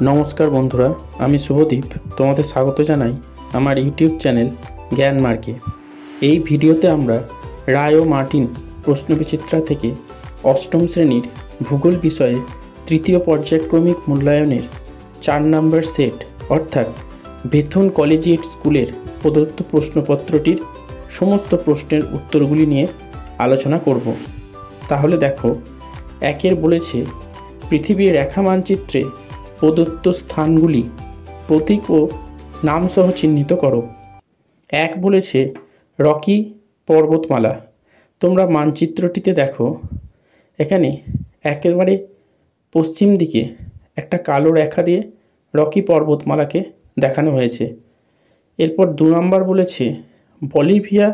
নমস্কার বন্ধুরা, আমি শুভদীপ। তোমাদের স্বাগত জানাই আমার ইউটিউব চ্যানেল জ্ঞান মার্গে। এই ভিডিওতে আমরা রায় ও মার্টিন প্রশ্নবিচিত্রা থেকে অষ্টম শ্রেণীর ভূগোল বিষয়ে তৃতীয় পর্যায়ক্রমিক মূল্যায়নের 4 নম্বর সেট অর্থাৎ বেথুন কলেজিয়েট স্কুলের প্রদত্ত প্রশ্নপত্রটির সমস্ত প্রশ্নের উত্তরগুলি নিয়ে আলোচনা করব। তাহলে দেখো, একের বলেছে পৃথিবীর রেখা মানচিত্রে প্রদত্ত স্থানগুলি প্রতীক ও নামসহ চিহ্নিত করো। এক বলেছে রকি পর্বতমালা। তোমরা মানচিত্রটিতে দেখো, এখানে একেবারে পশ্চিম দিকে একটা কালো রেখা দিয়ে রকি পর্বতমালাকে দেখানো হয়েছে। এরপর 2 নম্বর বলেছে বলিভিয়া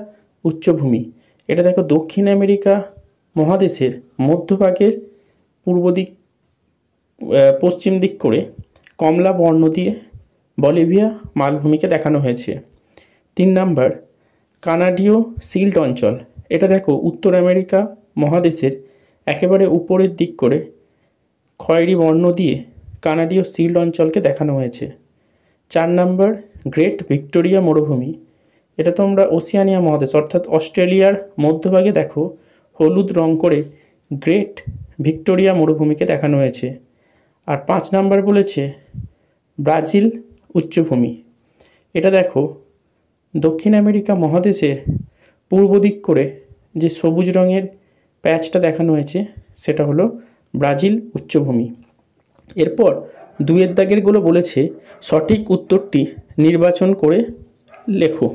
উচ্চভূমি। এটা দেখো দক্ষিণ আমেরিকা মহাদেশের মধ্যভাগের পশ্চিম দিক করে কমলা বর্ণ দিয়ে বলিভিয়া মালভূমিকে দেখানো হয়েছে। 3 নম্বর কানাডীয় সিল্ট অঞ্চল। এটা দেখো উত্তর আমেরিকা মহাদেশের একেবারে উপরের দিক করে খয়েরি বর্ণ দিয়ে কানাডীয় সিল্ট অঞ্চলকে দেখানো হয়েছে। 4 নম্বর গ্রেট ভিক্টোরিয়া মরুভূমি। এটা তোমরা ওশিয়ানিয়া মহাদেশ অর্থাৎ অস্ট্রেলিয়ার মধ্যভাগে দেখো হলুদ রং করে গ্রেট ভিক্টোরিয়া মরুভূমিকে দেখানো হয়েছে। আর 5 নম্বর বলেছে ব্রাজিল উচ্চভূমি। এটা দেখো দক্ষিণ আমেরিকা মহাদেশের পূর্ব দিক করে যে সবুজ রঙের প্যাচটা দেখানো হয়েছে সেটা হলো ব্রাজিল উচ্চভূমি। এরপর 2 দাগেরগুলো বলেছে সঠিক উত্তরটি নির্বাচন করে লেখো।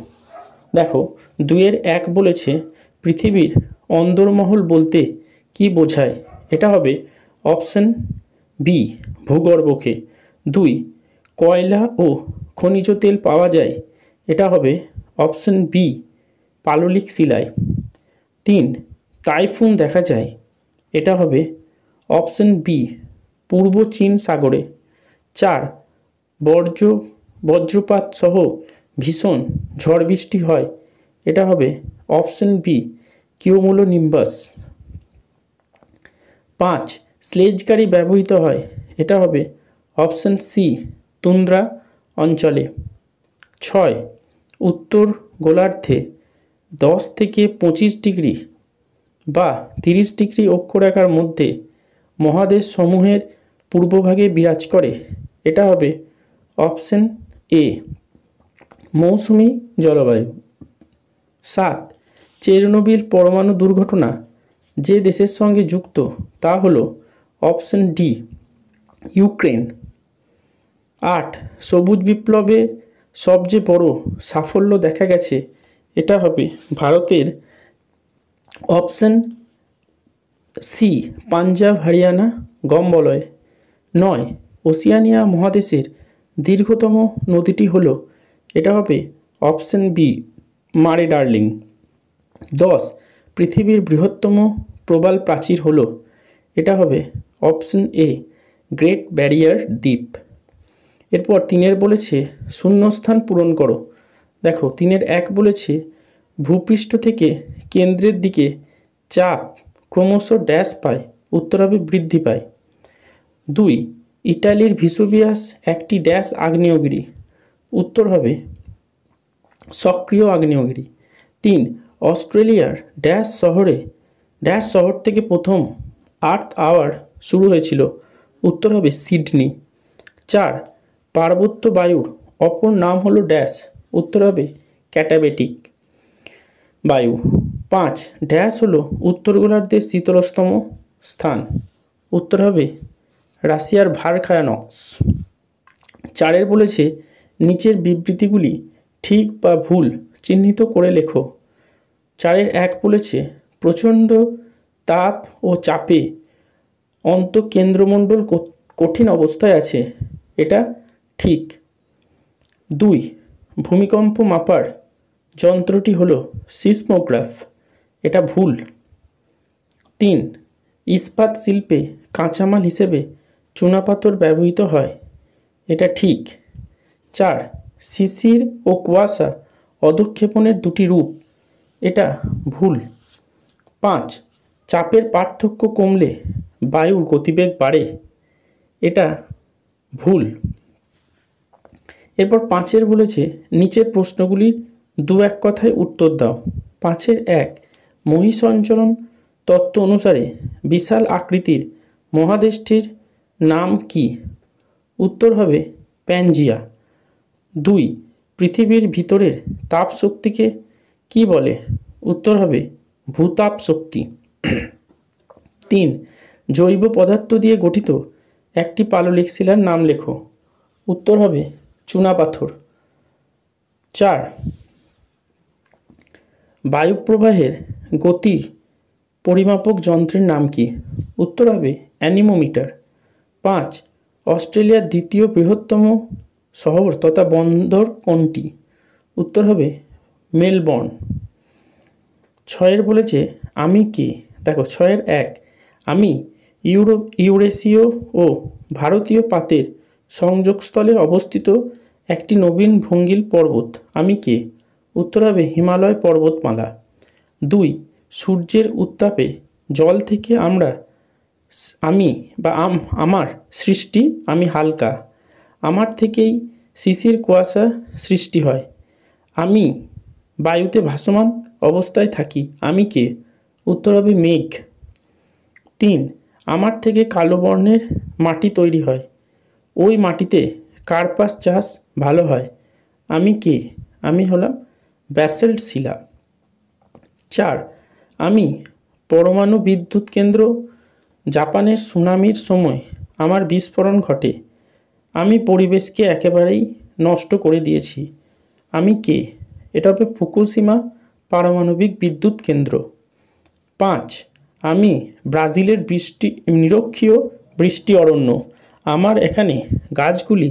দেখো 2-1 বলেছে পৃথিবীর অন্দরমহল বলতে কি বোঝায়? এটা হবে অপশন বি ভূগর্ভকে। 2 কয়লা ও খনিজ তেল পাওয়া যায়। এটা হবে অপশন বি পাললিক শিলায়। 3 টাইফুন দেখা যায়। এটা হবে অপশন বি পূর্ব চীন সাগরে। 4 বজ্রপাত সহ ভীষণ ঝড় বৃষ্টি হয়। এটা হবে অপশন বি কিউমুলোনিম্বাস। 5 স্লেজ গাড়ি ব্যবহৃত হয়। এটা হবে অপশন সি তুন্দ্রা অঞ্চলে। 6 উত্তর গোলার্ধে 10 থেকে 25 ডিগ্রি বা 30 ডিগ্রি অক্ষরেখার মধ্যে মহাদেশ সমূহের পূর্বভাগে বিরাজ করে। এটা হবে অপশন এ মৌসুমী জলবায়ু। 7 চেরনোবিল পরমাণু দুর্ঘটনা যে দেশের সঙ্গে যুক্ত তা হলো অপশন ডি ইউক্রেন। 8 সবুজ বিপ্লবে সবচেয়ে বড় সাফল্য দেখা গেছে। এটা হবে ভারতের অপশন সি পাঞ্জাব হরিয়ানা গম বলয়। 9 ওশিয়ানিয়া মহাদেশের দীর্ঘতম নদীটি হলো। এটা হবে অপশন বি মারে ডার্লিং। 10 পৃথিবীর বৃহত্তম প্রবাল প্রাচীর হলো। এটা হবে অপশন এ গ্রেট ব্যারিয়ার দ্বীপ। এরপর 3 বলেছে শূন্যস্থান পূরণ করো। দেখো 3-1 বলেছে ভূপৃষ্ঠ থেকে কেন্দ্রের দিকে চাপ ক্রমশ ড্যাশ পায়। উত্তর হবে বৃদ্ধি পায়। 2 ইটালির ভিসুভিয়াস একটি ড্যাশ আগ্নেয়গিরি। উত্তর হবে সক্রিয় আগ্নেয়গিরি। 3 অস্ট্রেলিয়ার ড্যাশ শহর থেকে প্রথম আর্থ আওয়ার শুরু হয়েছিল। উত্তর হবে সিডনি। 4 পার্বত্য বায়ুর অপর নাম হলো ড্যাশ। উত্তর হবে ক্যাটাবেটিক বায়ু। 5 ড্যাশ হলো উত্তর গোলার্ধের শীতলতম স্থান। উত্তর হবে রাশিয়ার ভারখায়ানক্স। 4 বলেছে নিচের বিবৃতিগুলি ঠিক বা ভুল চিহ্নিত করে লেখো। 4-1 বলেছে প্রচণ্ড তাপ ও চাপে অন্তঃকেন্দ্রমণ্ডল কঠিন অবস্থায় আছে। এটা ঠিক। 2 ভূমিকম্প মাপার যন্ত্রটি হলো সিসমোগ্রাফ। এটা ভুল। 3 ইস্পাত শিল্পে কাঁচামাল হিসেবে চুনাপাথর ব্যবহৃত হয়। এটা ঠিক। 4 শিশির ও কুয়াশা অধঃক্ষেপণের 2টি রূপ। এটা ভুল। 5 চাপের পার্থক্য কমলে বায়ুর গতিবেগ বাড়ে। এটা ভুল। এরপর 5 বলেছে নিচের প্রশ্নগুলির দু এক কথায় উত্তর দাও। 5-1 মহিষঞ্চরণ তত্ত্ব অনুসারে বিশাল আকৃতির মহাদেশটির নাম কি? উত্তর হবে প্যানজিয়া। 2 পৃথিবীর ভিতরের তাপ শক্তিকে কি বলে? উত্তর হবে ভূতাপ শক্তি। 3 জৈব পদার্থ দিয়ে গঠিত একটি পাললিক শিলার নাম লেখো। উত্তর হবে চুনাপাথর। 4 বায়ুপ্রবাহের গতি পরিমাপক যন্ত্রের নাম কি? উত্তর হবে অ্যানিমোমিটার। 5 অস্ট্রেলিয়ার দ্বিতীয় বৃহত্তম শহর তথা বন্দর কোনটি? উত্তর হবে মেলবোর্ন। 6 বলেছে আমি কে? দেখো 6-1 আমি ইউরেশীয় ও ভারতীয় পাতের সংযোগস্থলে অবস্থিত একটি নবীন ভঙ্গিল পর্বত। আমি কে? উত্তর হবে হিমালয় পর্বতমালা। 2 সূর্যের উত্তাপে জল থেকে আমার সৃষ্টি। আমি হালকা। আমার থেকেই শিশির কুয়াশা সৃষ্টি হয়। আমি বায়ুতে ভাসমান অবস্থায় থাকি। আমি কে? উত্তর হবে মেঘ। 3 আমার থেকে কালো বর্ণের মাটি তৈরি হয়। ওই মাটিতে কার্পাস চাষ ভালো হয়। আমি কে? আমি হলাম ব্যাসল্ট শিলা। 4 আমি পরমাণু বিদ্যুৎ কেন্দ্র জাপানের সুনামির সময় আমার বিস্ফোরণ ঘটে। আমি পরিবেশকে একেবারেই নষ্ট করে দিয়েছি। আমি কে? এটা হবে ফুকুশিমা পারমাণবিক বিদ্যুৎ কেন্দ্র। 5 আমি ব্রাজিলের নিরক্ষীয় বৃষ্টি অরণ্য। আমার এখানে গাছগুলি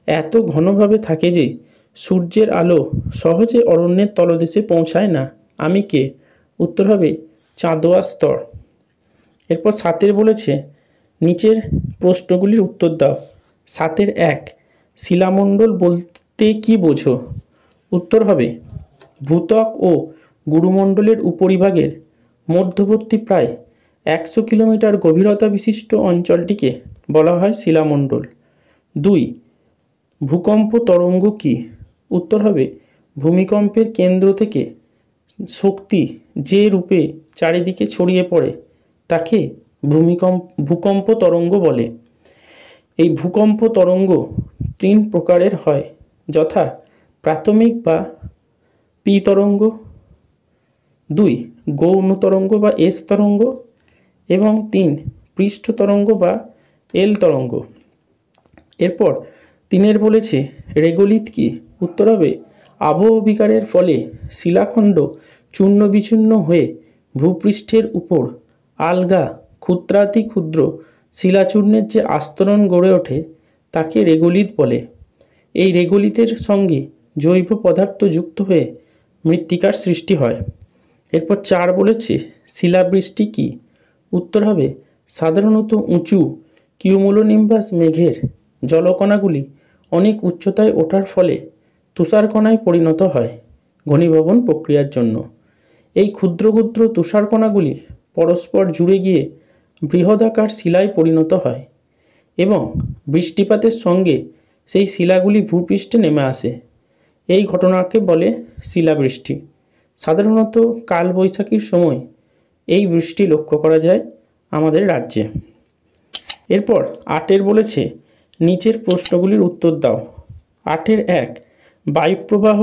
এত ঘনভাবে থাকে যে সূর্যের আলো সহজে অরণ্যের তলদেশে পৌঁছায় না। আমি কে? উত্তর হবে চাঁদোয়া স্তর। এরপর 7 বলেছে নিচের প্রশ্নগুলির উত্তর দাও। 7-1 শিলামণ্ডল বলতে কি বোঝো? উত্তর হবে ভূত্বক ও গুরুমণ্ডলের উপরিভাগের মধ্যবর্তী প্রায় 100 কিলোমিটার গভীরতা বিশিষ্ট অঞ্চলটিকে বলা হয় শিলামণ্ডল। 2 ভূকম্প তরঙ্গ কি? উত্তর হবে ভূমিকম্পের কেন্দ্র থেকে শক্তি যে রূপে চারিদিকে ছড়িয়ে পড়ে তাকে ভূকম্প তরঙ্গ বলে। এই ভূকম্প তরঙ্গ 3 প্রকারের হয়, যথা প্রাথমিক বা পি তরঙ্গ, 2 গৌণ তরঙ্গ বা এস তরঙ্গ এবং 3 পৃষ্ঠ তরঙ্গ বা এল তরঙ্গ। এরপর 3 বলেছে রেগোলিথ কি? উত্তর হবে আবহবিকারের ফলে শিলাখণ্ড চূর্ণ বিচূর্ণ হয়ে ভূপৃষ্ঠের উপর আলগা ক্ষুদ্রাতি ক্ষুদ্র শিলাচূর্ণের যে আস্তরণ গড়ে ওঠে তাকে রেগোলিথ বলে। এই রেগোলিথের সঙ্গে জৈব পদার্থ যুক্ত হয়ে মৃত্তিকার সৃষ্টি হয়। এরপর 4 বলেছে শিলাবৃষ্টি কি? উত্তর হবে সাধারণত উঁচু কিউমুলোনিম্বাস মেঘের জলকণাগুলি অনেক উচ্চতায় ওঠার ফলে তুষারকণায় পরিণত হয় ঘনীভবন প্রক্রিয়ার জন্য। এই ক্ষুদ্র ক্ষুদ্র তুষারকণাগুলি পরস্পর জুড়ে গিয়ে বৃহদাকার শিলায় পরিণত হয় এবং বৃষ্টিপাতের সঙ্গে সেই শিলাগুলি ভূপৃষ্ঠে নেমে আসে। এই ঘটনাকে বলে শিলাবৃষ্টি। সাধারণত কালবৈশাখীর সময় এই বৃষ্টি লক্ষ্য করা যায় আমাদের রাজ্যে। এরপর 8 বলেছে নিচের প্রশ্নগুলির উত্তর দাও। 8-1 বায়ুপ্রবাহ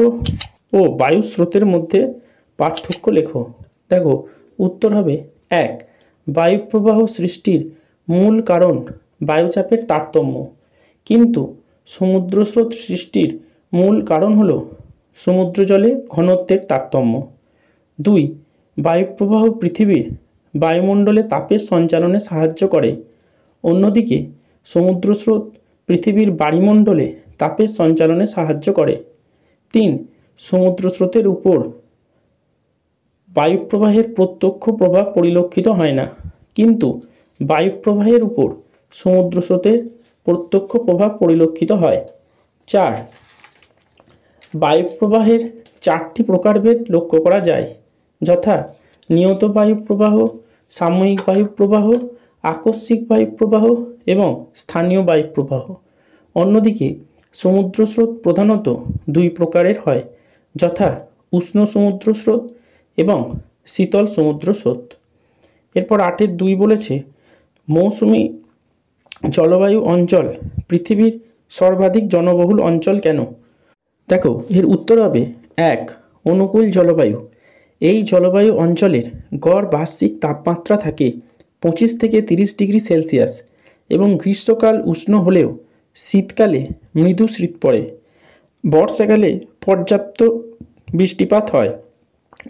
ও বায়ু স্রোতের মধ্যে পার্থক্য লেখো। দেখো উত্তর হবে 1 বায়ুপ্রবাহ সৃষ্টির মূল কারণ বায়ুচাপের তারতম্য, কিন্তু সমুদ্র স্রোত সৃষ্টির মূল কারণ হলো সমুদ্র জলে ঘনত্বের তারতম্য। 2 বায়ুপ্রবাহ পৃথিবীর বায়ুমণ্ডলে তাপের সঞ্চালনে সাহায্য করে, অন্যদিকে সমুদ্র স্রোত পৃথিবীর বায়ুমণ্ডলে তাপের সঞ্চালনে সাহায্য করে। 3 সমুদ্র স্রোতের উপর বায়ুপ্রবাহের প্রত্যক্ষ প্রভাব পরিলক্ষিত হয় না, কিন্তু বায়ুপ্রবাহের উপর সমুদ্র স্রোতের প্রত্যক্ষ প্রভাব পরিলক্ষিত হয়। 4 বায়ুপ্রবাহের 4টি প্রকারভেদ লক্ষ্য করা যায়, যথা নিয়ত বায়ুপ্রবাহ, সাময়িক বায়ুপ্রবাহ, আকস্মিক বায়ুপ্রবাহ এবং স্থানীয় বায়ুপ্রবাহ। অন্যদিকে সমুদ্র স্রোত প্রধানত দুই প্রকারের হয়, যথা উষ্ণ সমুদ্র স্রোত এবং শীতল সমুদ্র স্রোত। এরপর 8-2 বলেছে মৌসুমি জলবায়ু অঞ্চল পৃথিবীর সর্বাধিক জনবহুল অঞ্চল কেন? দেখো, এর উত্তর হবে 1, অনুকূল জলবায়ু। এই জলবায়ু অঞ্চলের গড় বার্ষিক তাপমাত্রা থাকে 25 থেকে 30 ডিগ্রি সেলসিয়াস এবং গ্রীষ্মকাল উষ্ণ হলেও শীতকালে মৃদু শীত পড়ে। বর্ষাকালে পর্যাপ্ত বৃষ্টিপাত হয়,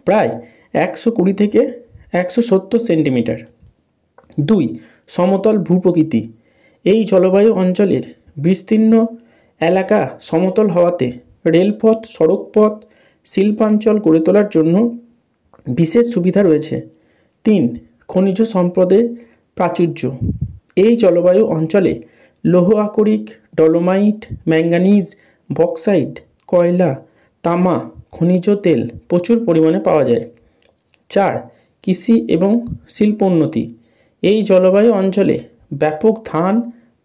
প্রায় 120 থেকে 170 সেন্টিমিটার। 2, সমতল ভূপ্রকৃতি। এই জলবায়ু অঞ্চলের বিস্তীর্ণ এলাকা সমতল হওয়াতে রেলপথ, সড়কপথ, শিল্পাঞ্চল গড়ে তোলার জন্য বিশেষ সুবিধা রয়েছে। 3, খনিজ সম্পদের প্রাচুর্য। এই জলবায়ু অঞ্চলে লৌহ আকরিক, ডলোমাইট, ম্যাঙ্গানিজ, বক্সাইট, কয়লা, তামা, খনিজ তেল প্রচুর পরিমাণে পাওয়া যায়। 4, কৃষি এবং শিল্পোন্নতি। এই জলবায়ু অঞ্চলে ব্যাপক ধান,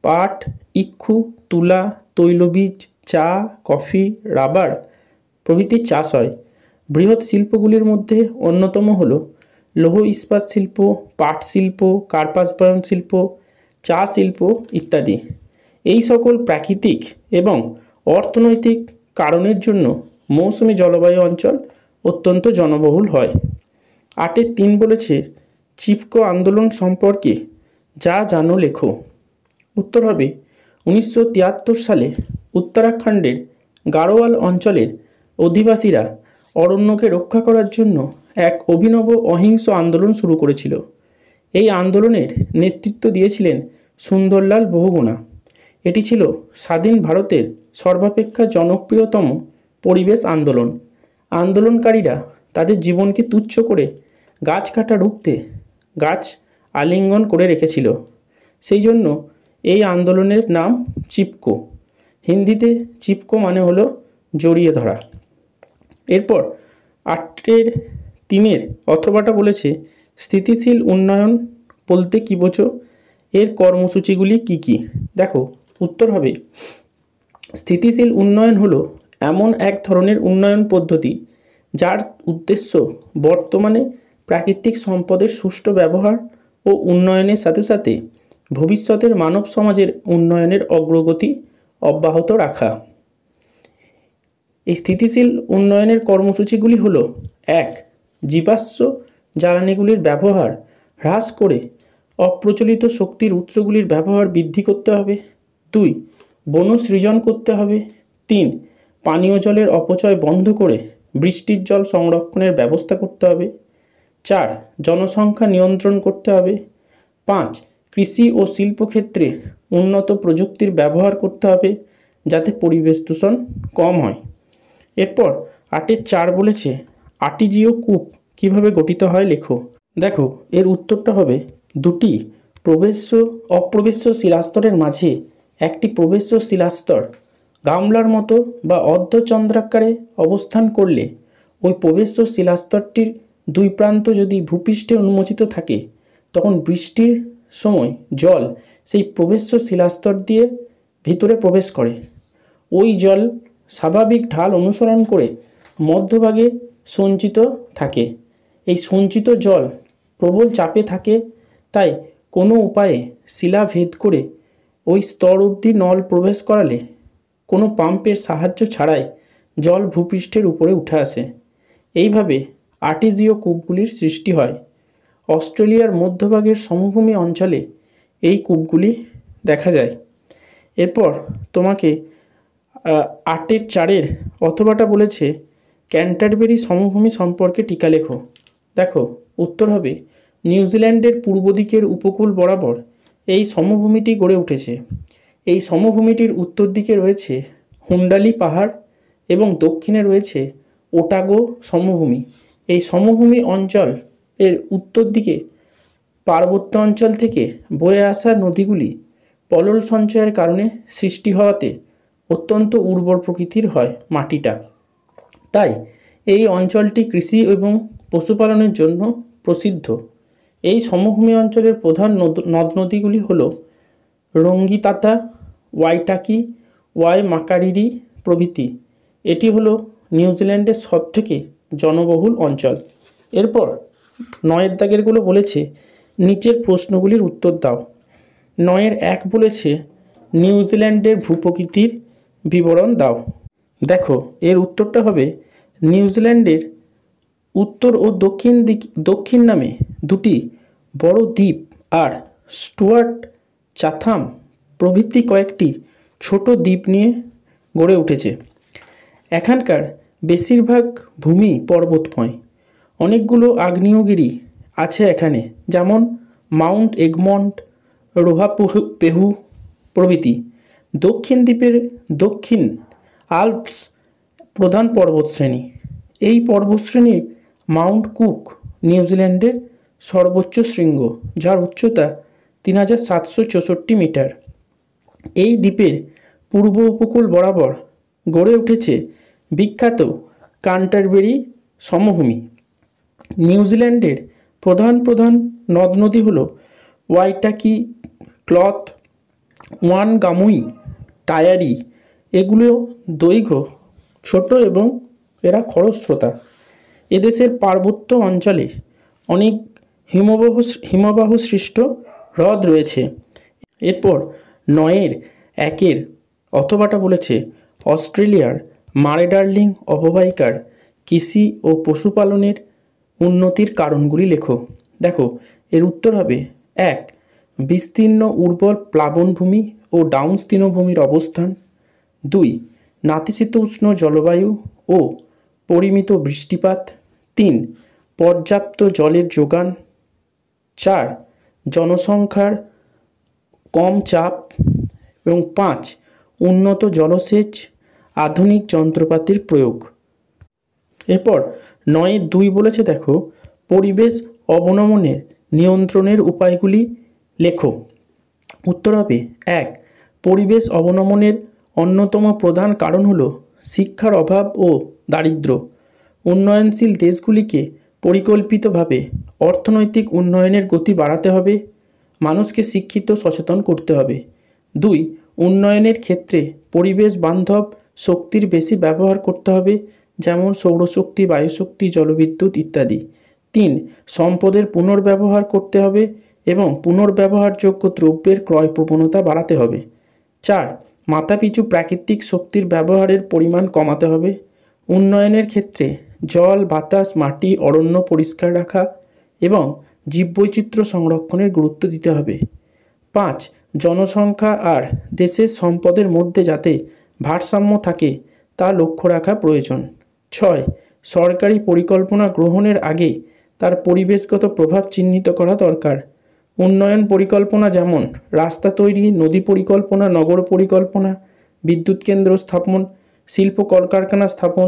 পাট, ইক্ষু, তুলা, তৈলবীজ, চা, কফি, রাবার প্রভৃতি চাষ হয়। বৃহৎ শিল্পগুলির মধ্যে অন্যতম হল লৌহ ইস্পাত শিল্প, পাট শিল্প, কার্পাস বয়ন শিল্প, চা শিল্প ইত্যাদি। এই সকল প্রাকৃতিক এবং অর্থনৈতিক কারণের জন্য মৌসুমী জলবায়ু অঞ্চল অত্যন্ত জনবহুল হয়। 8-3 বলেছে চিপকো আন্দোলন সম্পর্কে যা জানো লেখো। উত্তর হবে 1973 সালে উত্তরাখণ্ডের গাড়োয়াল অঞ্চলের অধিবাসীরা অরণ্যকে রক্ষা করার জন্য এক অভিনব অহিংস আন্দোলন শুরু করেছিল। এই আন্দোলনের নেতৃত্ব দিয়েছিলেন সুন্দরলাল বহুগুণা। এটি ছিল স্বাধীন ভারতের সর্বাপেক্ষা জনপ্রিয়তম পরিবেশ আন্দোলন। আন্দোলনকারীরা তাদের জীবনকে তুচ্ছ করে গাছ কাটা রুখতে গাছ আলিঙ্গন করে রেখেছিল। সেই জন্য এই আন্দোলনের নাম চিপকো। হিন্দিতে চিপকো মানে হলো জড়িয়ে ধরা। এরপর 8-3 অথবাটা বলেছে স্থিতিশীল উন্নয়ন বলতে কী বোঝো, এর কর্মসূচিগুলি কি কি? দেখো, উত্তর হবে স্থিতিশীল উন্নয়ন হলো এমন এক ধরনের উন্নয়ন পদ্ধতি যার উদ্দেশ্য বর্তমানে প্রাকৃতিক সম্পদের সুষ্ঠু ব্যবহার ও উন্নয়নের সাথে সাথে ভবিষ্যতের মানব সমাজের উন্নয়নের অগ্রগতি অব্যাহত রাখা। এই স্থিতিশীল উন্নয়নের কর্মসূচিগুলি হলো 1, জীবাশ্ম জ্বালানিগুলির ব্যবহার হ্রাস করে অপ্রচলিত শক্তির উৎসগুলির ব্যবহার বৃদ্ধি করতে হবে। 2, বন সৃজন করতে হবে। 3, পানীয় জলের অপচয় বন্ধ করে বৃষ্টির জল সংরক্ষণের ব্যবস্থা করতে হবে। 4, জনসংখ্যা নিয়ন্ত্রণ করতে হবে। 5, কৃষি ও শিল্পক্ষেত্রে উন্নত প্রযুক্তির ব্যবহার করতে হবে যাতে পরিবেশ দূষণ কম হয়। এরপর 8-4 বলেছে আর্টিজিও কূপ কীভাবে গঠিত হয় লেখো। দেখো, এর উত্তরটা হবে দুটি প্রবেশ্য অপ্রবেশ্য শিলাস্তরের মাঝে একটি প্রবেশ্য শিলাস্তর গামলার মতো বা অর্ধচন্দ্রাকারে অবস্থান করলে ওই প্রবেশ্য শিলাস্তরটির দুই প্রান্ত যদি ভূপৃষ্ঠে উন্মোচিত থাকে তখন বৃষ্টির সময় জল সেই প্রবেশ্য শিলাস্তর দিয়ে ভিতরে প্রবেশ করে। ওই জল স্বাভাবিক ঢাল অনুসরণ করে মধ্যভাগে সঞ্চিত থাকে। এই সঞ্চিত জল প্রবল চাপে থাকে, তাই কোনো উপায়ে শিলা ভেদ করে ওই স্তর অবধি নল প্রবেশ করালে কোনো পাম্পের সাহায্য ছাড়াই জল ভূপৃষ্ঠের উপরে উঠে আসে। এইভাবে আর্টিজিও কূপগুলির সৃষ্টি হয়। অস্ট্রেলিয়ার মধ্যভাগের সমভূমি অঞ্চলে এই কূপগুলি দেখা যায়। এরপর তোমাকে 8-4 অথবাটা বলেছে ক্যান্টারবেরি সমভূমি সম্পর্কে টিকা লেখো। দেখো, উত্তর হবে নিউজিল্যান্ডের পূর্ব দিকের উপকূল বরাবর এই সমভূমিটি গড়ে উঠেছে। এই সমভূমিটির উত্তর দিকে রয়েছে হুন্ডালি পাহাড় এবং দক্ষিণে রয়েছে ওটাগো সমভূমি। এই সমভূমি অঞ্চল এর উত্তর দিকে পার্বত্য অঞ্চল থেকে বয়ে আসা নদীগুলি পলল সঞ্চয়ের কারণে সৃষ্টি হওয়াতে অত্যন্ত উর্বর প্রকৃতির হয় মাটিটা। তাই এই অঞ্চলটি কৃষি এবং পশুপালনের জন্য প্রসিদ্ধ। এই সমভূমি অঞ্চলের প্রধান নদ নদীগুলি হল রঙ্গিতাতা, ওয়াইটাকি ওয়াই মাকারিরি প্রভৃতি। এটি হলো নিউজিল্যান্ডের সবথেকে জনবহুল অঞ্চল। এরপর 9 দাগেরগুলো বলেছে নিচের প্রশ্নগুলির উত্তর দাও। 9-1 বলেছে নিউজিল্যান্ডের ভূপ্রকৃতির বিবরণ দাও। দেখো এর উত্তরটা হবে নিউজিল্যান্ডের উত্তর ও দক্ষিণ নামে দুটি বড় দ্বীপ আর স্টুয়ার্ট, চাথাম প্রভৃতি কয়েকটি ছোট দ্বীপ নিয়ে গড়ে উঠেছে। এখানকার বেশিরভাগ ভূমি পর্বতময়। অনেকগুলো আগ্নেয়গিরি আছে এখানে, যেমন মাউন্ট এগমন্ট, রোহাপেহু প্রভৃতি। দক্ষিণ দ্বীপের দক্ষিণ আল্পস প্রধান পর্বতশ্রেণী। এই পর্বতশ্রেণী মাউন্ট কুক নিউজিল্যান্ডের সর্বোচ্চ শৃঙ্গ, যার উচ্চতা 3764 মিটার। এই দ্বীপের পূর্ব উপকূল বরাবর গড়ে উঠেছে বিখ্যাত ক্যান্টারবেরি সমভূমি। নিউজিল্যান্ডের প্রধান নদ নদী হল ওয়াইটাকি, ক্লথ, ওয়ানগামুই, টায়ারি। এগুলো দৈর্ঘ্য ছোট এবং এরা খরস্রোতা। এদেশের পার্বত্য অঞ্চলে অনেক হিমবাহ সৃষ্ট হ্রদ রয়েছে। এরপর 9-1 অথবাটা বলেছে অস্ট্রেলিয়ার মারে-ডার্লিং অববাহিকার কৃষি ও পশুপালনের উন্নতির কারণগুলি লেখো। দেখো এর উত্তর হবে 1 বিস্তীর্ণ উর্বর প্লাবনভূমি ও ডাউন্স তৃণভূমির অবস্থান। 2 নাতিশীতোষ্ণ জলবায়ু ও পরিমিত বৃষ্টিপাত। 3 পর্যাপ্ত জলের যোগান। 4 জনসংখ্যার কম চাপ এবং 5 উন্নত জলসেচ, আধুনিক যন্ত্রপাতির প্রয়োগ। এরপর 9-2 বলেছে দেখো পরিবেশ অবনমনের নিয়ন্ত্রণের উপায়গুলি লেখো। উত্তর হবে 1 পরিবেশ অবনমনের অন্যতম প্রধান কারণ হলো শিক্ষার অভাব ও দারিদ্র্য। উন্নয়নশীল দেশগুলিকে পরিকল্পিতভাবে অর্থনৈতিক উন্নয়নের গতি বাড়াতে হবে, মানুষকে শিক্ষিত সচেতন করতে হবে। 2 উন্নয়নের ক্ষেত্রে পরিবেশ বান্ধব শক্তির বেশি ব্যবহার করতে হবে, যেমন সৌরশক্তি, বায়ুশক্তি, জলবিদ্যুৎ ইত্যাদি। 3 সম্পদের পুনর্ব্যবহার করতে হবে এবং পুনর্ব্যবহারযোগ্য দ্রব্যের ক্রয় প্রবণতা বাড়াতে হবে। 4 মাথাপিছু প্রাকৃতিক শক্তির ব্যবহারের পরিমাণ কমাতে হবে। উন্নয়নের ক্ষেত্রে জল, বাতাস, মাটি, অরণ্য পরিষ্কার রাখা এবং জীববৈচিত্র্য সংরক্ষণের গুরুত্ব দিতে হবে। 5 জনসংখ্যা আর দেশের সম্পদের মধ্যে যাতে ভারসাম্য থাকে তা লক্ষ্য রাখা প্রয়োজন। 6 সরকারি পরিকল্পনা গ্রহণের আগে তার পরিবেশগত প্রভাব চিহ্নিত করা দরকার। উন্নয়ন পরিকল্পনা যেমন রাস্তা তৈরি, নদী পরিকল্পনা, নগর পরিকল্পনা, বিদ্যুৎ কেন্দ্র স্থাপন, শিল্প কলকারখানা স্থাপন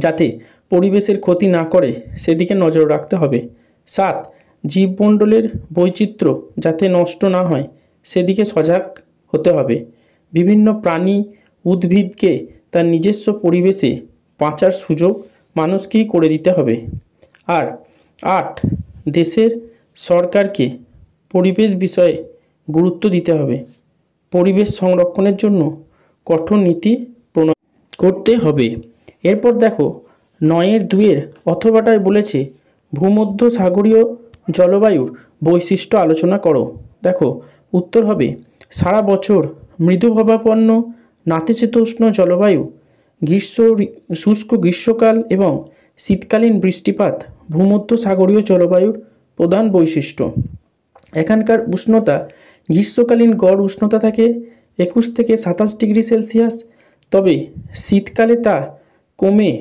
যাতে পরিবেশের ক্ষতি না করে সেদিকে নজর রাখতে হবে। 7 জীবমণ্ডলের বৈচিত্র্য যাতে নষ্ট না হয় সেদিকে সজাগ হতে হবে। বিভিন্ন প্রাণী, উদ্ভিদকে তার নিজস্ব পরিবেশে বাঁচার সুযোগ মানুষকেই করে দিতে হবে। আর 8 দেশের সরকারকে পরিবেশ বিষয়ে গুরুত্ব দিতে হবে। পরিবেশ সংরক্ষণের জন্য কঠোর নীতি প্রণয়ন করতে হবে। এরপর দেখো 9-2 অথবাটায় বলেছে ভূমধ্যসাগরীয় জলবায়ুর বৈশিষ্ট্য আলোচনা করো। দেখো উত্তর হবে সারা বছর মৃদুভাবাপন্ন নাতিশীতোষ্ণ জলবায়ু, শুষ্ক গ্রীষ্মকাল এবং শীতকালীন বৃষ্টিপাত ভূমধ্যসাগরীয় জলবায়ুর প্রধান বৈশিষ্ট্য। এখানকার উষ্ণতা গ্রীষ্মকালীন গড় উষ্ণতা থাকে 21 থেকে 27 ডিগ্রি সেলসিয়াস, তবে শীতকালে তা কমে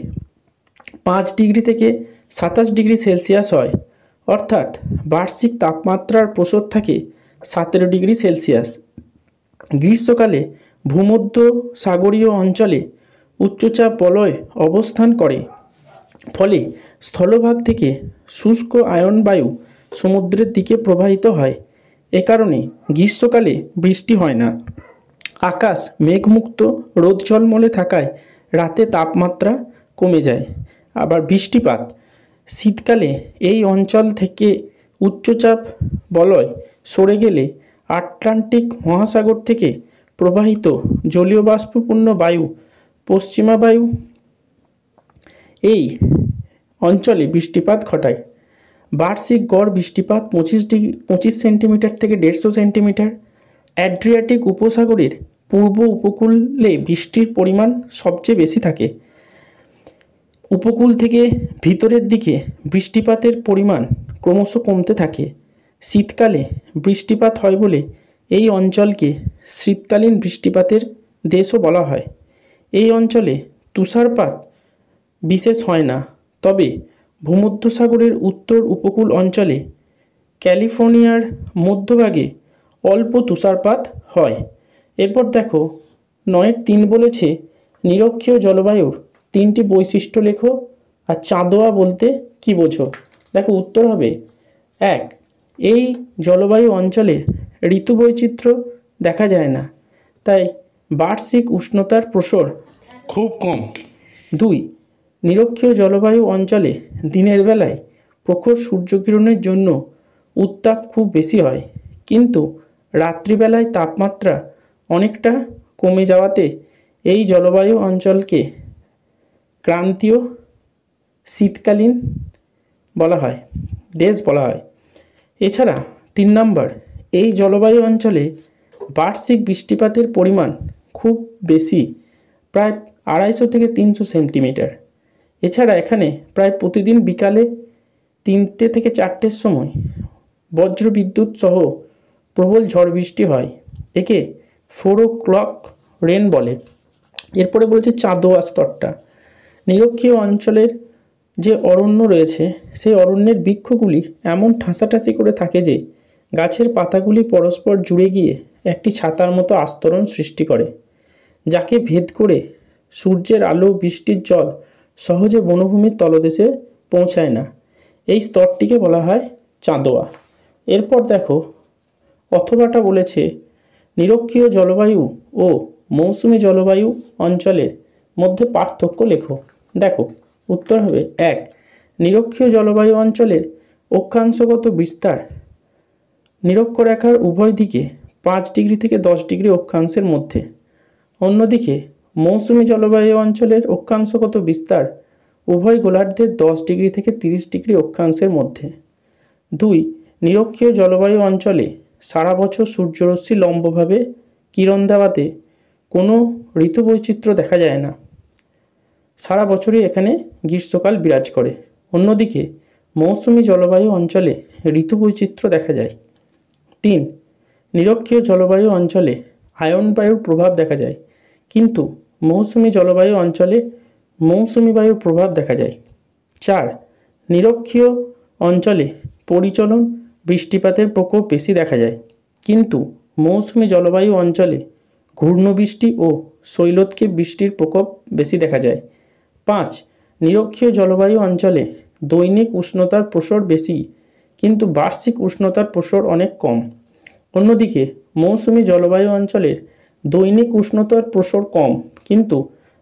5 ডিগ্রি থেকে 27 ডিগ্রি সেলসিয়াস হয়, অর্থাৎ বার্ষিক তাপমাত্রার প্রসার থাকে 17 ডিগ্রি সেলসিয়াস। গ্রীষ্মকালে ভূমধ্যসাগরীয় অঞ্চলে উচ্চচাপ বলয় অবস্থান করে, ফলে স্থলভাগ থেকে শুষ্ক আয়ন বায়ু সমুদ্রের দিকে প্রবাহিত হয়। এ কারণে গ্রীষ্মকালে বৃষ্টি হয় না। আকাশ মেঘমুক্ত, রোদ ঝলমলে থাকায় রাতে তাপমাত্রা কমে যায়। আবার বৃষ্টিপাত শীতকালে এই অঞ্চল থেকে উচ্চচাপ বলয় সরে গেলে আটলান্টিক মহাসাগর থেকে প্রবাহিত জলীয় বাষ্পপূর্ণ বায়ু পশ্চিমা বায়ু এই অঞ্চলে বৃষ্টিপাত ঘটায়। বার্ষিক গড় বৃষ্টিপাত 25 সেন্টিমিটার থেকে 150 সেন্টিমিটার। অ্যাড্রিয়াটিক উপসাগরের পূর্ব উপকূলে বৃষ্টির পরিমাণ সবচেয়ে বেশি থাকে। উপকূল থেকে ভিতরের দিকে বৃষ্টিপাতের পরিমাণ ক্রমশ কমতে থাকে। শীতকালে বৃষ্টিপাত হয় বলে এই অঞ্চলকে শীতকালীন বৃষ্টিপাতের দেশও বলা হয়। এই অঞ্চলে তুষারপাত বিশেষ হয় না, তবে ভূমধ্যসাগরের উত্তর উপকূল অঞ্চলে ক্যালিফোর্নিয়ার মধ্যভাগে অল্প তুষারপাত হয়। এরপর দেখো 9.3 বলেছে নিরক্ষীয় জলবায়ুর 3টি বৈশিষ্ট্য লেখো আর চাঁদোয়া বলতে কি বোঝো। দেখো উত্তর হবে 1, এই জলবায়ু অঞ্চলে ঋতু বৈচিত্র্য দেখা যায় না, তাই বার্ষিক উষ্ণতার প্রসার খুব কম। 2, নিরক্ষীয় জলবায়ু অঞ্চলে দিনের বেলায় প্রখর সূর্যকিরণের জন্য উত্তাপ খুব বেশি হয়, কিন্তু রাত্রিবেলায় তাপমাত্রা অনেকটা কমে যাওয়াতে এই জলবায়ু অঞ্চলকে ক্রান্তীয় শীতকালীন বলা হয়, দেশ বলা হয়। এছাড়া 3 নম্বর, এই জলবায়ু অঞ্চলে বার্ষিক বৃষ্টিপাতের পরিমাণ খুব বেশি, প্রায় 250 থেকে 300 সেন্টিমিটার। এছাড়া এখানে প্রায় প্রতিদিন বিকালে 3টে থেকে 4টের সময় বজ্রবিদ্যুৎ সহ প্রবল ঝড় বৃষ্টি হয়, একে 4 o'clock রেন বলে। এরপরে বলছে চাঁদোয়া স্তরটা। নিরক্ষীয় অঞ্চলের যে অরণ্য রয়েছে সেই অরণ্যের বৃক্ষগুলি এমন ঠাসাঠাসি করে থাকে যে গাছের পাতাগুলি পরস্পর জুড়ে গিয়ে একটি ছাতার মতো আস্তরণ সৃষ্টি করে, যাকে ভেদ করে সূর্যের আলো বৃষ্টির জল সহজে বনভূমির তলদেশে পৌঁছায় না। এই স্তরটিকে বলা হয় চাঁদোয়া। এরপর দেখো অথবাটা বলেছে নিরক্ষীয় জলবায়ু ও মৌসুমী জলবায়ু অঞ্চলের মধ্যে পার্থক্য লেখো। দেখো উত্তর হবে 1, নিরক্ষীয় জলবায়ু অঞ্চলের অক্ষাংশগত বিস্তার নিরক্ষরেখার উভয় দিকে 5 ডিগ্রি থেকে 10 ডিগ্রি অক্ষাংশের মধ্যে। অন্যদিকে মৌসুমী জলবায়ু অঞ্চলের অক্ষাংশগত বিস্তার উভয় গোলার্ধের 10 ডিগ্রি থেকে 30 ডিগ্রি অক্ষাংশের মধ্যে। 2, নিরক্ষীয় জলবায়ু অঞ্চলে সারা বছর সূর্যরশ্মি লম্বভাবে কিরণ দেওয়াতে কোনো ঋতু বৈচিত্র্য দেখা যায় না, সারা বছরই এখানে গ্রীষ্মকাল বিরাজ করে। অন্যদিকে মৌসুমী জলবায়ু অঞ্চলে ঋতু বৈচিত্র্য দেখা যায়। 3, নিরক্ষীয় জলবায়ু অঞ্চলে আয়ন বায়ুর প্রভাব দেখা যায়, কিন্তু মৌসুমী জলবায়ু অঞ্চলে মৌসুমী বায়ুর প্রভাব দেখা যায়। 4, নিরক্ষীয় অঞ্চলে পরিচলন বৃষ্টিপাতের প্রকোপ বেশি দেখা যায়, কিন্তু মৌসুমী জলবায়ু অঞ্চলে ঘূর্ণবৃষ্টি ও শৈলোৎক্ষেপ বৃষ্টির প্রকোপ বেশি দেখা যায়। 5, নিরক্ষীয় জলবায়ু অঞ্চলে দৈনিক উষ্ণতার প্রসার বেশি, কিন্তু বার্ষিক উষ্ণতার প্রসার অনেক কম। অন্যদিকে মৌসুমী জলবায়ু অঞ্চলের দৈনিক উষ্ণতার প্রসার কম, কিন্তু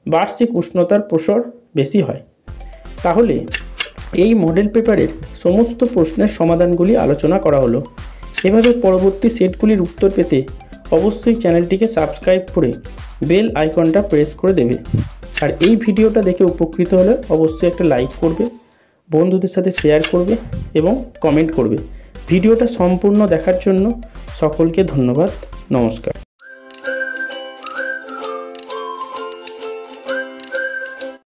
বার্ষিক উষ্ণতার প্রসার বেশি হয়। তাহলে এই মডেল পেপারের সমস্ত প্রশ্নের সমাধানগুলি আলোচনা করা হলো। এভাবে পরবর্তী সেটগুলির উত্তর পেতে অবশ্যই চ্যানেলটিকে সাবস্ক্রাইব করে বেল আইকনটা প্রেস করে দেবে। আর এই ভিডিওটা দেখে উপকৃত হলে অবশ্যই একটা লাইক করবে, বন্ধুদের সাথে শেয়ার করবে এবং কমেন্ট করবে। ভিডিওটা সম্পূর্ণ দেখার জন্য সকলকে ধন্যবাদ। নমস্কার।